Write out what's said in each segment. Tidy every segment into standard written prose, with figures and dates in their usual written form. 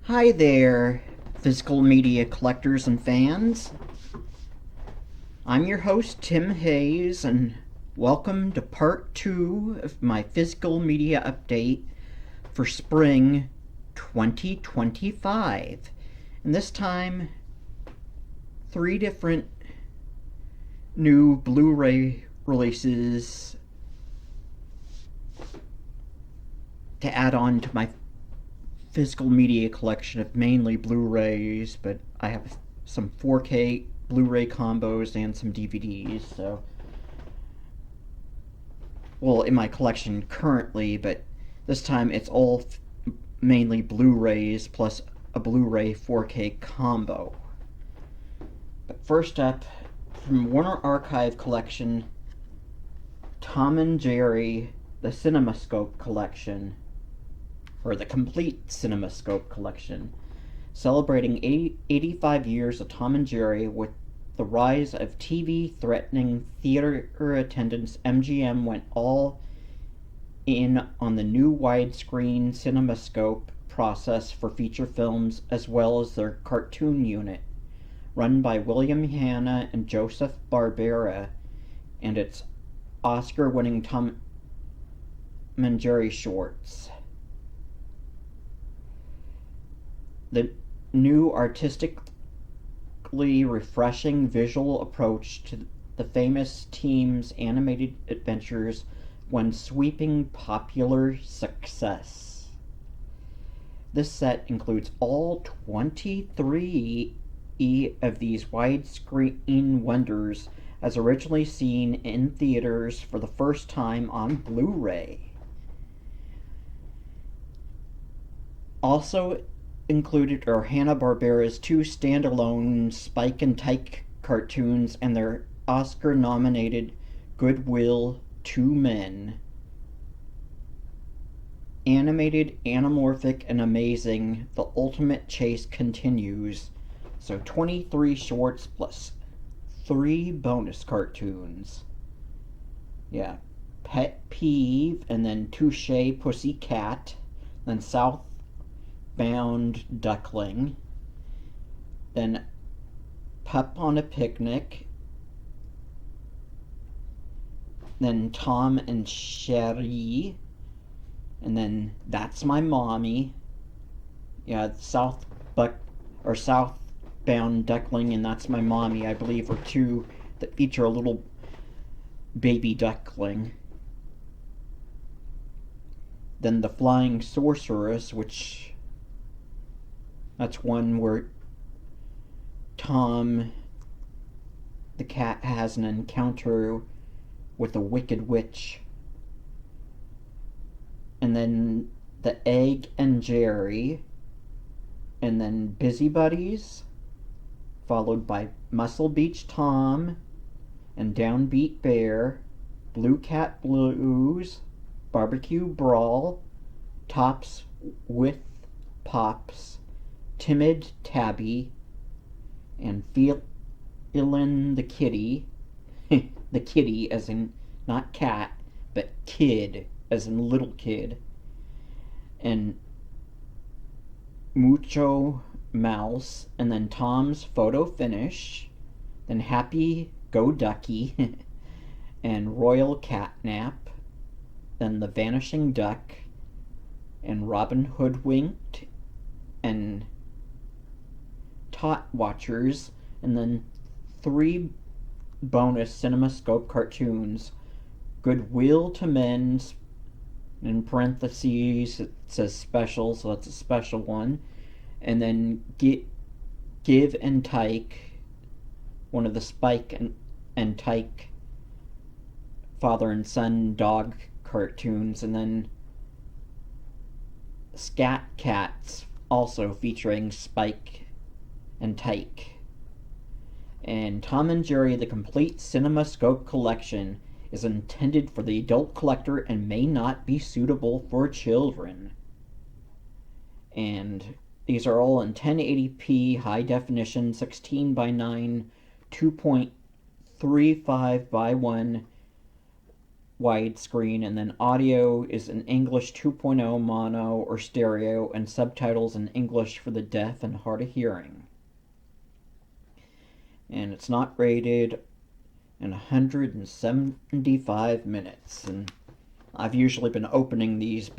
Hi there, physical media collectors and fans. I'm your host, Tim Hayes, and welcome to part 2 of my physical media update for spring 2025. And this time, 3 different new Blu-ray releases to add on to my physical media collection of mainly Blu-rays, but I have some 4K Blu-ray combos and some DVDs, in my collection currently, but this time it's all mainly Blu-rays plus a Blu-ray 4K combo. But first up, from Warner Archive Collection, Tom and Jerry, the CinemaScope Collection, or the complete CinemaScope Collection, celebrating 85 years of Tom and Jerry. With the rise of TV threatening theater attendance, MGM went all in on the new widescreen CinemaScope process for feature films, as well as their cartoon unit, run by William Hanna and Joseph Barbera, and its Oscar-winning Tom and Jerry shorts. The new artistically refreshing visual approach to the famous team's animated adventures won sweeping popular success. This set includes all 23 of these widescreen wonders as originally seen in theaters for the first time on Blu-ray. Also included are Hanna-Barbera's 2 standalone Spike and Tyke cartoons and their Oscar-nominated Goodwill 2 Men. Animated, anamorphic, and amazing, the ultimate chase continues. So 23 shorts plus 3 bonus cartoons. Yeah. Pet Peeve, and then Touche Pussycat, then Southbound Duckling, then Pup on a Picnic, then Tom and Sherry, and then That's My Mommy. Yeah, Southbound Duckling and That's My Mommy, I believe, are 2 that feature a little baby duckling. Then The Flying Sorceress, which that's one where Tom the cat has an encounter with a wicked witch. And then The Egg and Jerry, and then Busybodies, followed by Muscle Beach Tom and Downbeat Bear, Blue Cat Blues, Barbecue Brawl, Tops with Pops, Timid Tabby, and Feelin' the Kitty. The kitty as in not cat, but kid as in little kid. And Mucho Mouse, and then Tom's Photo Finish, then Happy Go Ducky, and Royal Catnap, then The Vanishing Duck, and Robin Hoodwinked, and Tot Watchers, and then 3 bonus CinemaScope cartoons. Goodwill to Men, in parentheses it says special, so that's a special one. And then Give and Tyke, one of the Spike and Tyke father and son dog cartoons. And then Scat Cats, also featuring Spike and Tyke. And Tom and Jerry, the complete CinemaScope collection, is intended for the adult collector and may not be suitable for children. And these are all in 1080p high definition, 16 by 9, 2.35 by 1 widescreen, and then audio is in English 2.0 mono or stereo, and subtitles in English for the deaf and hard of hearing. And it's not rated in 175 minutes. And I've usually been opening these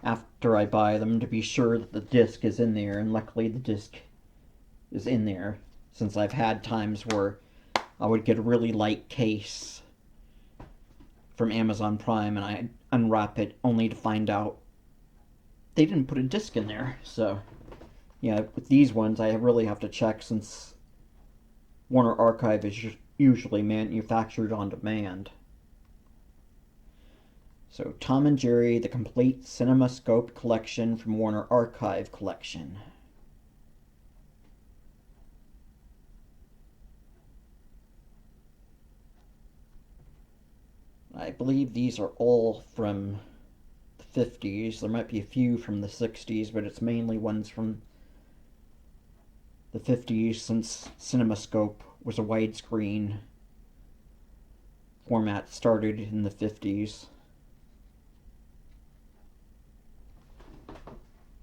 after I buy them to be sure that the disc is in there, and luckily the disc is in there, since I've had times where I would get a really light case from Amazon Prime and I unwrap it only to find out they didn't put a disc in there. So yeah, with these ones I really have to check, since Warner Archive is usually manufactured on demand. So Tom and Jerry, the complete CinemaScope collection from Warner Archive collection. I believe these are all from the 50s. There might be a few from the 60s, but it's mainly ones from the 50s, since CinemaScope was a widescreen format started in the 50s.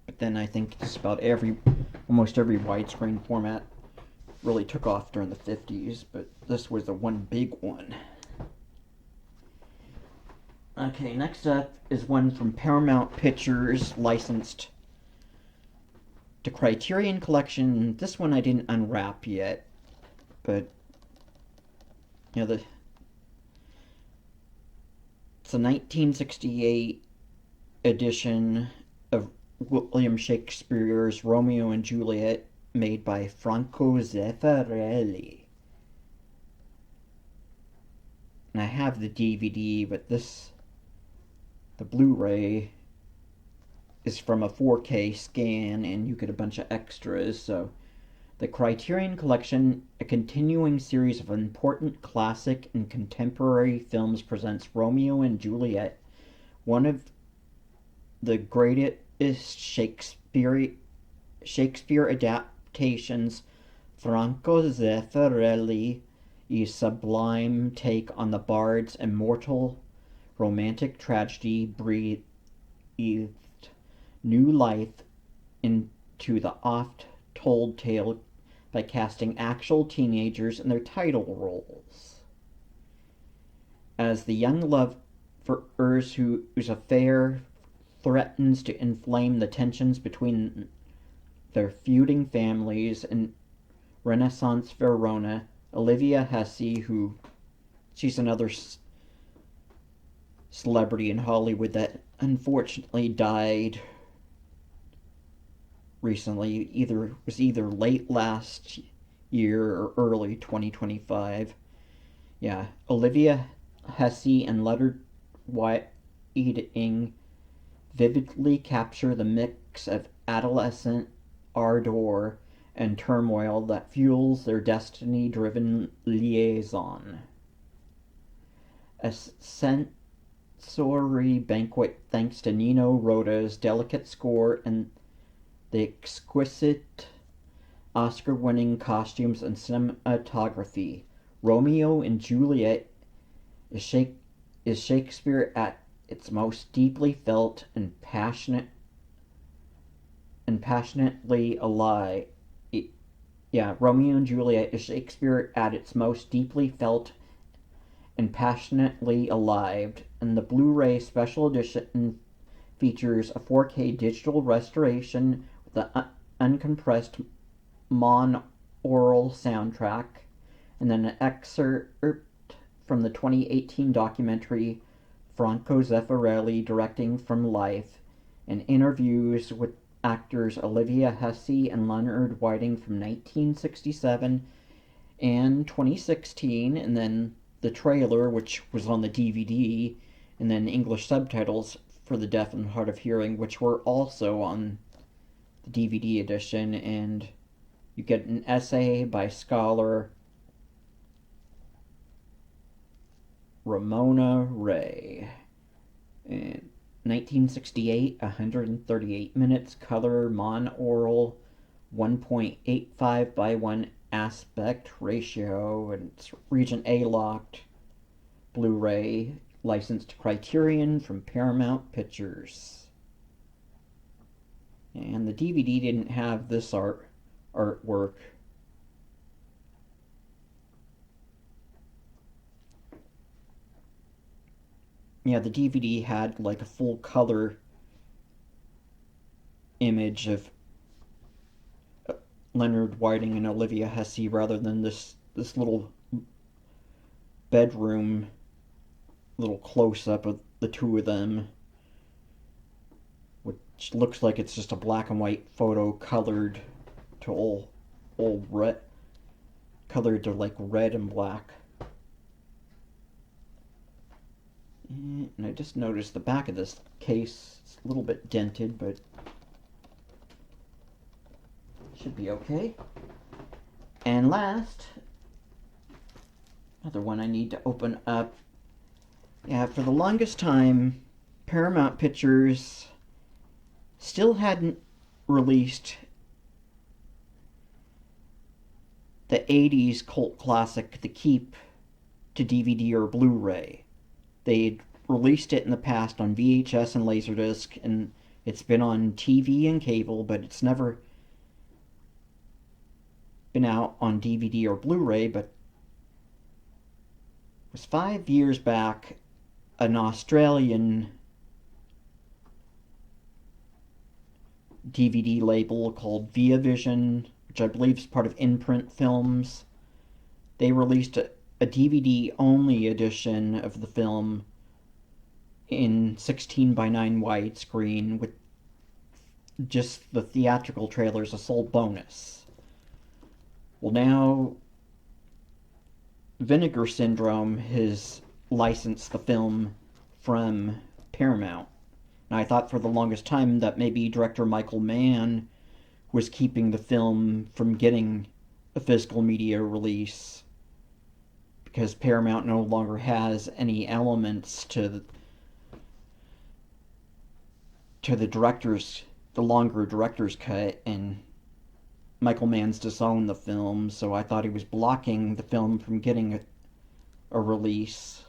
But then I think just about almost every widescreen format really took off during the 50s, but this was the one big one. Okay, next up is one from Paramount Pictures, licensed to Criterion Collection. This one I didn't unwrap yet, but you know, it's a 1968 edition of William Shakespeare's Romeo and Juliet, made by Franco Zeffirelli. And I have the DVD, but the Blu-ray is from a 4K scan, and you get a bunch of extras. So the Criterion Collection, a continuing series of important classic and contemporary films, presents Romeo and Juliet, one of the greatest Shakespeare adaptations. Franco Zeffirelli's sublime take on the bard's immortal romantic tragedy breathed new life into the oft-told tale by casting actual teenagers in their title roles. As the young lovers whose affair threatens to inflame the tensions between their feuding families in Renaissance Verona, Olivia Hussey, she's another celebrity in Hollywood that unfortunately died recently, was either late last year or early 2025. Yeah, Olivia Hussey and Leonard Whiting vividly capture the mix of adolescent ardor and turmoil that fuels their destiny-driven liaison. A sensory banquet thanks to Nino Rota's delicate score and the exquisite Oscar-winning costumes and cinematography. Romeo and Juliet is Shakespeare at its most deeply felt and passionately alive. Romeo and Juliet is Shakespeare at its most deeply felt and passionately alive, and the Blu-ray special edition features a 4K digital restoration with the uncompressed monaural soundtrack, and then an excerpt from the 2018 documentary Franco Zeffirelli Directing from Life, and interviews with actors Olivia Hussey and Leonard Whiting from 1967 and 2016, and then the trailer, which was on the DVD, and then English subtitles for the deaf and hard of hearing, which were also on the DVD edition. And you get an essay by scholar Ramona Ray. And 1968, 138 minutes, color, monaural, 1.85 by 1 aspect ratio, and it's region A locked Blu-ray. licensed Criterion from Paramount Pictures. And the DVD didn't have this artwork. Yeah, the DVD had like a full color image of Leonard Whiting and Olivia Hussey rather than this little bedroom little close up of the two of them, which looks like it's just a black and white photo colored to all red, colored to like red and black. And I just noticed the back of this case is a little bit dented, but should be okay. And last, another one I need to open up. Yeah, for the longest time, Paramount Pictures still hadn't released the 80s cult classic The Keep to DVD or Blu-ray. They'd released it in the past on VHS and Laserdisc, and it's been on TV and cable, but it's never been out on DVD or Blu-ray. But it was 5 years back, an Australian DVD label called Via Vision, which I believe is part of Imprint Films. They released a DVD-only edition of the film in 16:9 widescreen with just the theatrical trailers, a sole bonus. Well, now Vinegar Syndrome has licensed the film from Paramount. And I thought for the longest time that maybe director Michael Mann was keeping the film from getting a physical media release because Paramount no longer has any elements to the longer director's cut, and Michael Mann's disowned the film, so I thought he was blocking the film from getting a release.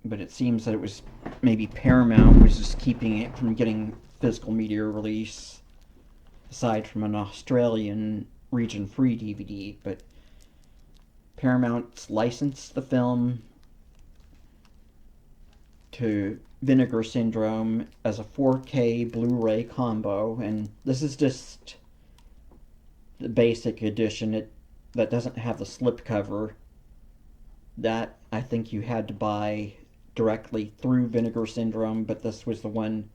But it seems that it was maybe Paramount was just keeping it from getting physical media release, aside from an Australian region-free DVD. But Paramount's licensed the film to Vinegar Syndrome as a 4K Blu-ray combo, and this is just the basic edition that doesn't have the slipcover. That I think you had to buy directly through Vinegar Syndrome, but this was the one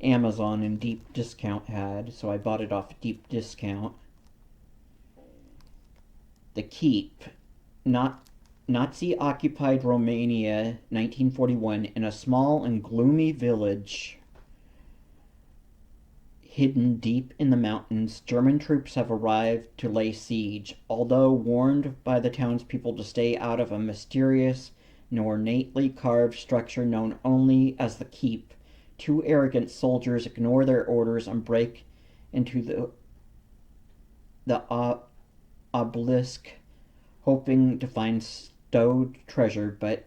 Amazon and Deep Discount had, so I bought it off Deep Discount. The Keep, Nazi-occupied Romania, 1941, in a small and gloomy village hidden deep in the mountains, German troops have arrived to lay siege. Although warned by the townspeople to stay out of a mysterious and ornately carved structure known only as the Keep, two arrogant soldiers ignore their orders and break into the obelisk, hoping to find stowed treasure, but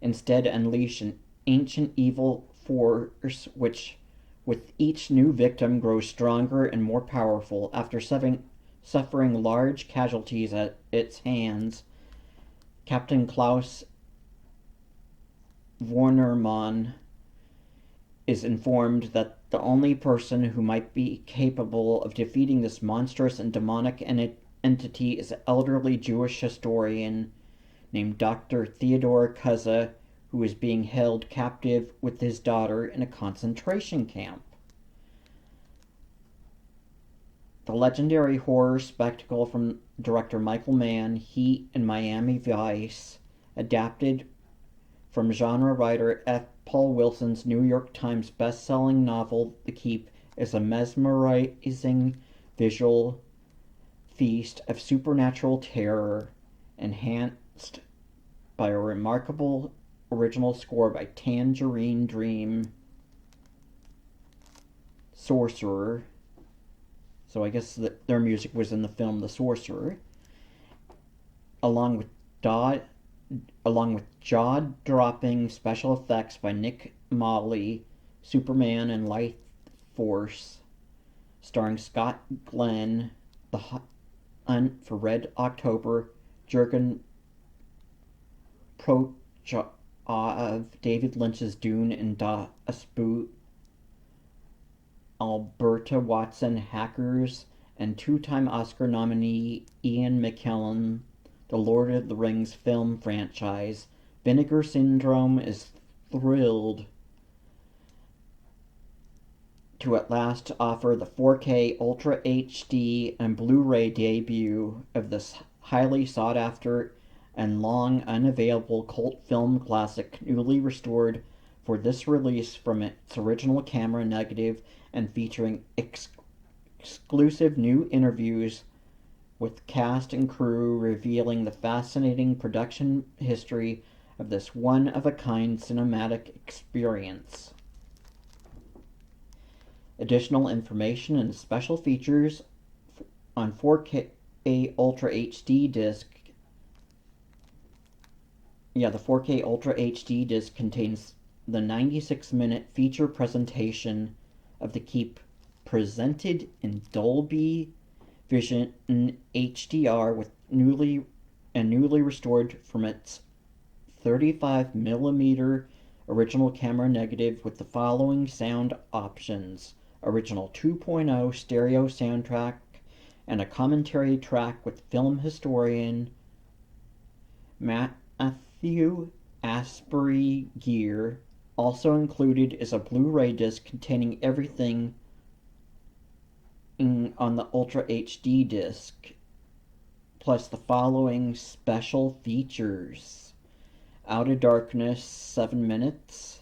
instead unleash an ancient evil force which, with each new victim, grows stronger and more powerful. After suffering large casualties at its hands, Captain Klaus Warnermann is informed that the only person who might be capable of defeating this monstrous and demonic entity is an elderly Jewish historian named Dr. Theodor Kuza, who is being held captive with his daughter in a concentration camp. The legendary horror spectacle from director Michael Mann, Heat, and Miami Vice, adapted from genre writer F. Paul Wilson's New York Times best-selling novel The Keep, is a mesmerizing visual feast of supernatural terror, enhanced by a remarkable original score by Tangerine Dream Sorcerer. So I guess their music was in the film The Sorcerer, along with along with jaw-dropping special effects by Nick Motley, Superman and Life Force, starring Scott Glenn, The Hunt for Red October, Jurgen Prochov, David Lynch's Dune, and Das Boot, Alberta Watson, Hackers, and two-time Oscar nominee Ian McKellen, the Lord of the Rings film franchise. Vinegar Syndrome is thrilled to at last offer the 4K Ultra HD and Blu-ray debut of this highly sought-after and long unavailable cult film classic, newly restored for this release from its original camera negative and featuring exclusive new interviews with cast and crew revealing the fascinating production history of this one-of-a-kind cinematic experience. Additional information and special features on 4K Ultra HD disc. The 4K Ultra HD disc contains the 96-minute feature presentation of The Keep, presented in Dolby Vision HDR with newly restored from its 35mm original camera negative with the following sound options: original 2.0 stereo soundtrack and a commentary track with film historian Matthew Asbury Gear. Also included is a Blu-ray disc containing everything on the Ultra HD disc, plus the following special features: Out of Darkness, 7 minutes,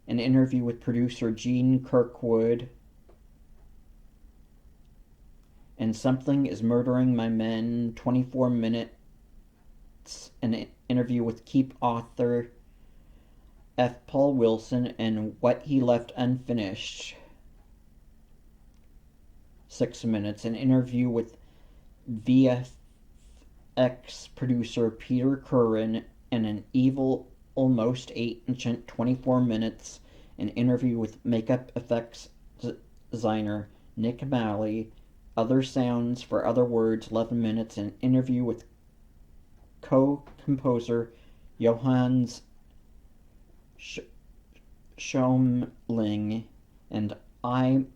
an interview with producer Gene Kirkwood, and Something is Murdering My Men, 24 minutes, an interview with Keep author F. Paul Wilson, and What He Left Unfinished, 6 minutes, an interview with VFX producer Peter Curran, and an Evil Almost Ancient, 24 minutes, an interview with makeup effects designer Nick Malley, Other Sounds for Other Words, 11 minutes, an interview with co-composer Johannes Schomling, and I.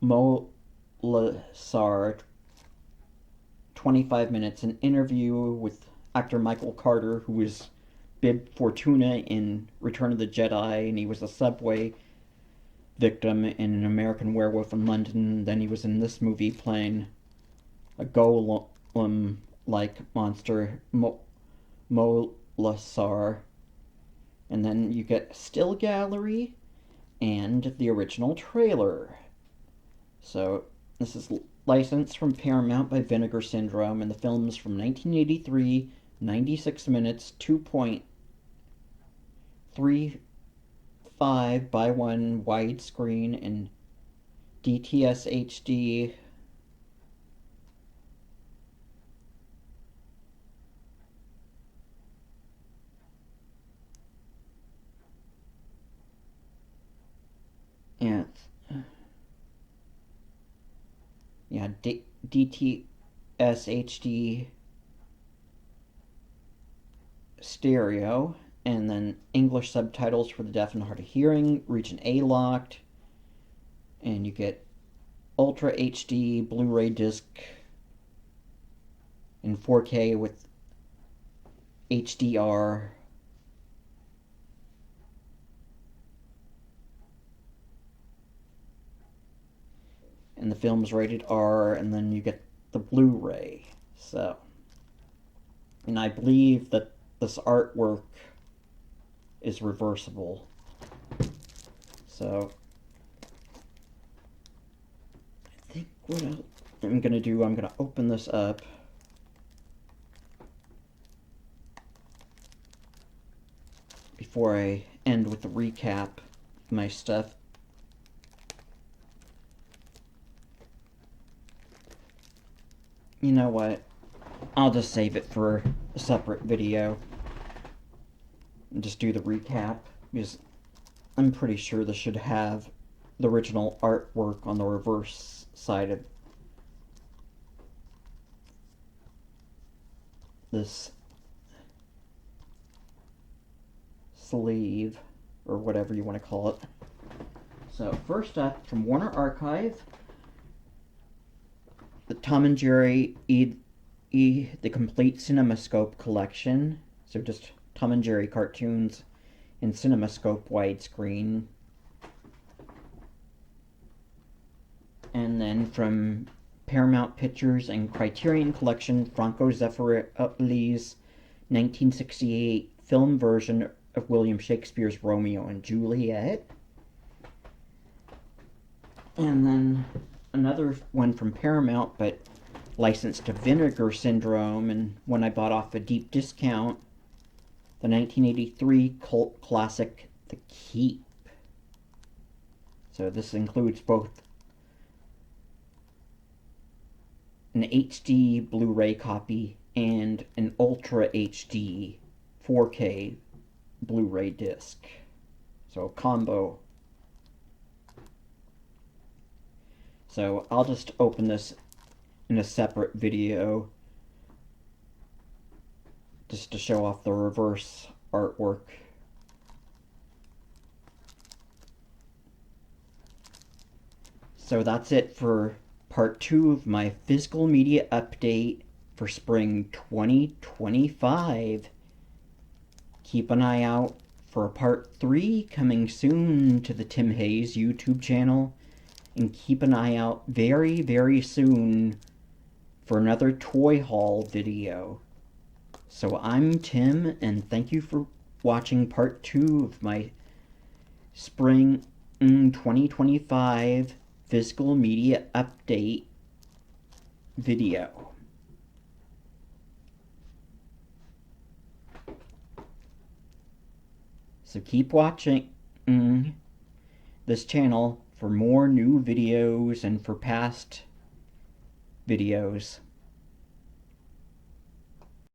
Molasar, 25 minutes, an interview with actor Michael Carter, who was Bib Fortuna in Return of the Jedi, and he was a subway victim in An American Werewolf in London. Then he was in this movie playing a golem-like monster, Molasar. And then you get still gallery and the original trailer. So this is licensed from Paramount by Vinegar Syndrome, and the film's from 1983, 96 minutes, 2.35 by 1 widescreen and DTS HD. DTS HD stereo, and then English subtitles for the deaf and hard of hearing, region A locked, and you get Ultra HD Blu-ray disc in 4K with HDR. And the film's rated R, and then you get the Blu-ray. So, and I believe that this artwork is reversible. So, I think what I'm gonna do, I'm gonna open this up. Before I end with the recap of my stuff. You know what? I'll just save it for a separate video and just do the recap, because I'm pretty sure this should have the original artwork on the reverse side of this sleeve, or whatever you want to call it. So first up, from Warner Archive, the Tom and Jerry the Complete CinemaScope Collection. So just Tom and Jerry cartoons in CinemaScope widescreen. And then from Paramount Pictures and Criterion Collection, Franco Zeffirelli's 1968 film version of William Shakespeare's Romeo and Juliet. And then another one from Paramount, but licensed to Vinegar Syndrome, and one I bought off a deep discount, the 1983 cult classic, The Keep. So this includes both an HD Blu-ray copy and an Ultra HD 4K Blu-ray disc. So a combo. So I'll just open this in a separate video just to show off the reverse artwork. So that's it for part 2 of my physical media update for spring 2025. Keep an eye out for part 3 coming soon to the Tim Hayes YouTube channel, and keep an eye out very, very soon for another toy haul video. So I'm Tim, and thank you for watching part 2 of my spring 2025 physical media update video. So keep watching this channel for more new videos and for past videos.